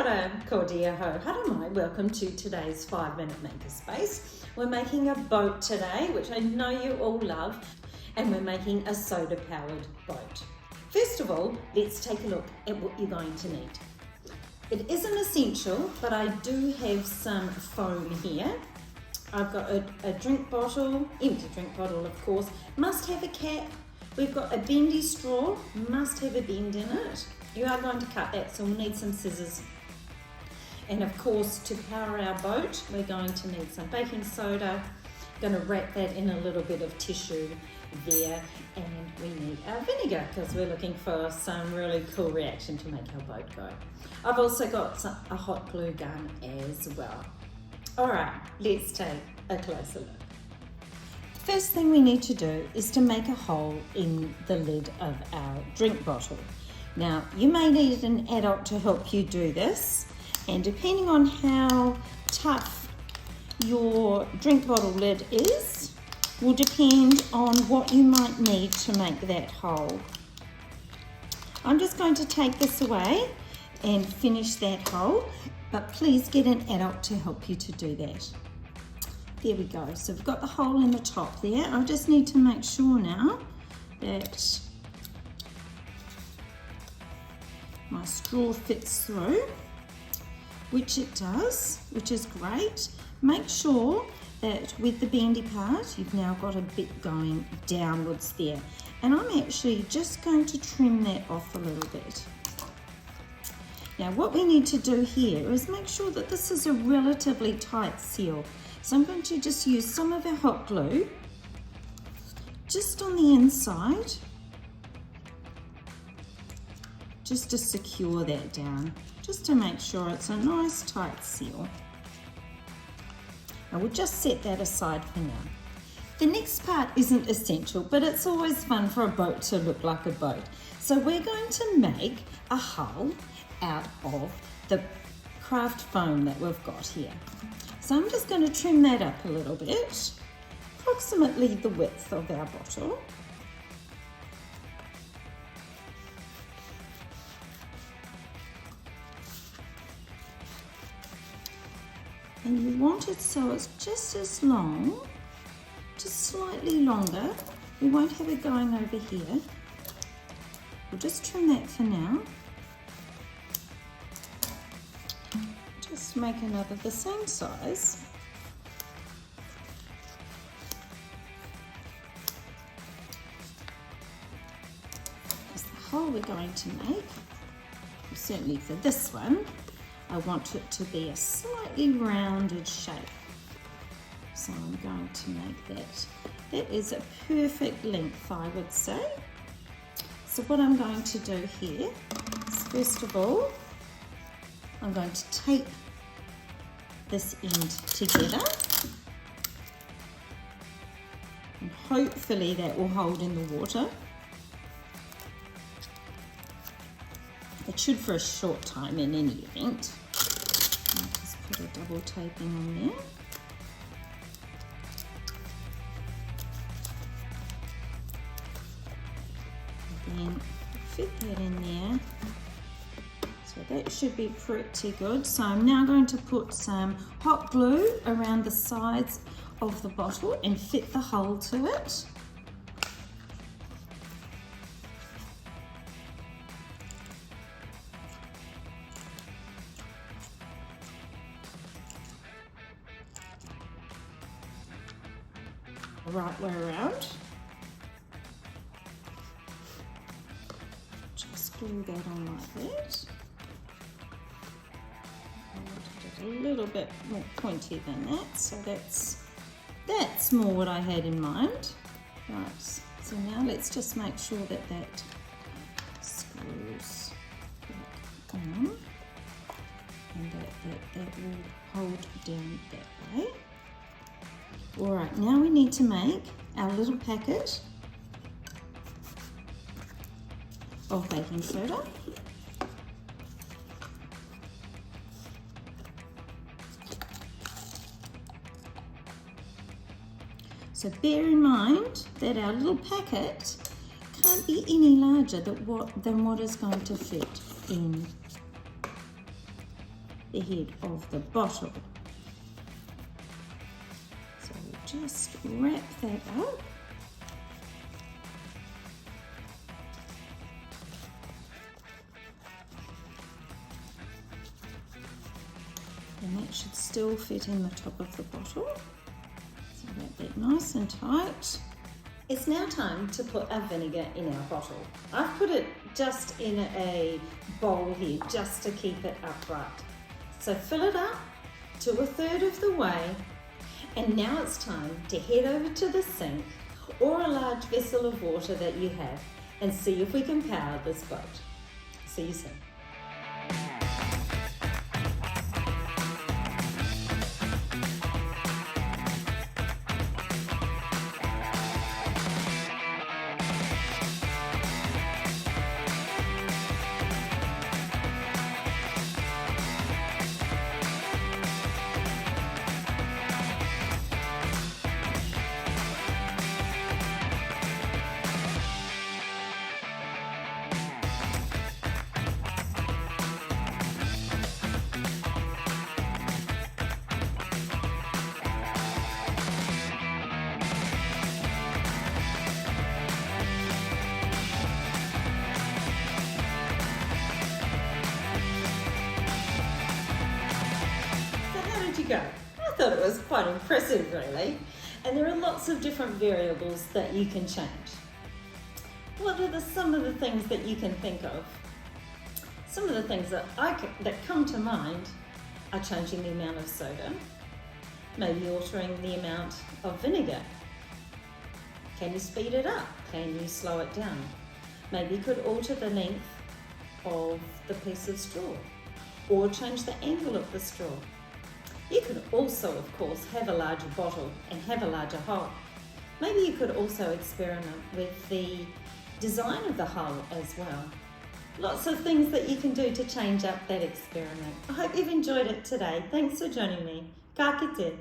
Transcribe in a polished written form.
ora, ko dia ho, hara mai. Welcome to today's 5-minute Makerspace. We're making a boat today, which I know you all love, and we're making a soda-powered boat. First of all, let's take a look at what you're going to need. It isn't essential, but I do have some foam here. I've got a drink bottle, empty drink bottle of course, must have a cap. We've got a bendy straw, must have a bend in it. You are going to cut that, so we'll need some scissors. And of course, to power our boat, we're going to need some baking soda. Going to wrap that in a little bit of tissue there, and we need our vinegar because we're looking for some really cool reaction to make our boat go. I've also got a hot glue gun as well. All right, let's take a closer look. First thing we need to do is to make a hole in the lid of our drink bottle. Now, you may need an adult to help you do this, and depending on how tough your drink bottle lid is, will depend on what you might need to make that hole. I'm just going to take this away and finish that hole, but please get an adult to help you to do that. There we go. So we've got the hole in the top there. I just need to make sure now that my straw fits through, which it does, which is great. Make sure that with the bendy part, you've now got a bit going downwards there. And I'm actually just going to trim that off a little bit. Now what we need to do here is make sure that this is a relatively tight seal. So I'm going to just use some of our hot glue just on the inside, just to secure that down, just to make sure it's a nice tight seal. And we'll just set that aside for now. The next part isn't essential, but it's always fun for a boat to look like a boat. So we're going to make a hull out of the craft foam that we've got here. So I'm just going to trim that up a little bit, approximately the width of our bottle. And you want it so it's just as long, just slightly longer. We won't have it going over here. We'll just trim that for now. Just make another the same size. Because the hole we're going to make, certainly for this one, I want it to be a slightly rounded shape. So I'm going to make that. That is a perfect length, I would say. So what I'm going to do here is, first of all, I'm going to tape this end together. And hopefully that will hold in the water. It should for a short time in any event. I'll just put a double taping on there. And then fit that in there. So that should be pretty good. So I'm now going to put some hot glue around the sides of the bottle and fit the hole to it. The right way around. Just glue that on like that. I wanted it a little bit more pointy than that, so that's more what I had in mind. Right, so now let's just make sure that that screws on, and that will hold down that way. All right, now we need to make our little packet of baking soda. So bear in mind that our little packet can't be any larger than what is going to fit in the head of the bottle. So we'll just wrap that up. And that should still fit in the top of the bottle. So wrap that nice and tight. It's now time to put our vinegar in our bottle. I've put it just in a bowl here just to keep it upright. So fill it up to 1/3 of the way, and now it's time to head over to the sink or a large vessel of water that you have and see if we can power this boat. See you soon. Go. I thought it was quite impressive, really, and there are lots of different variables that you can change. What are some of the things that you can think of? Some of the things that come to mind are changing the amount of soda, maybe altering the amount of vinegar. Can you speed it up? Can you slow it down? Maybe you could alter the length of the piece of straw or change the angle of the straw. You could also, of course, have a larger bottle and have a larger hull. Maybe you could also experiment with the design of the hull as well. Lots of things that you can do to change up that experiment. I hope you've enjoyed it today. Thanks for joining me. Ka kite.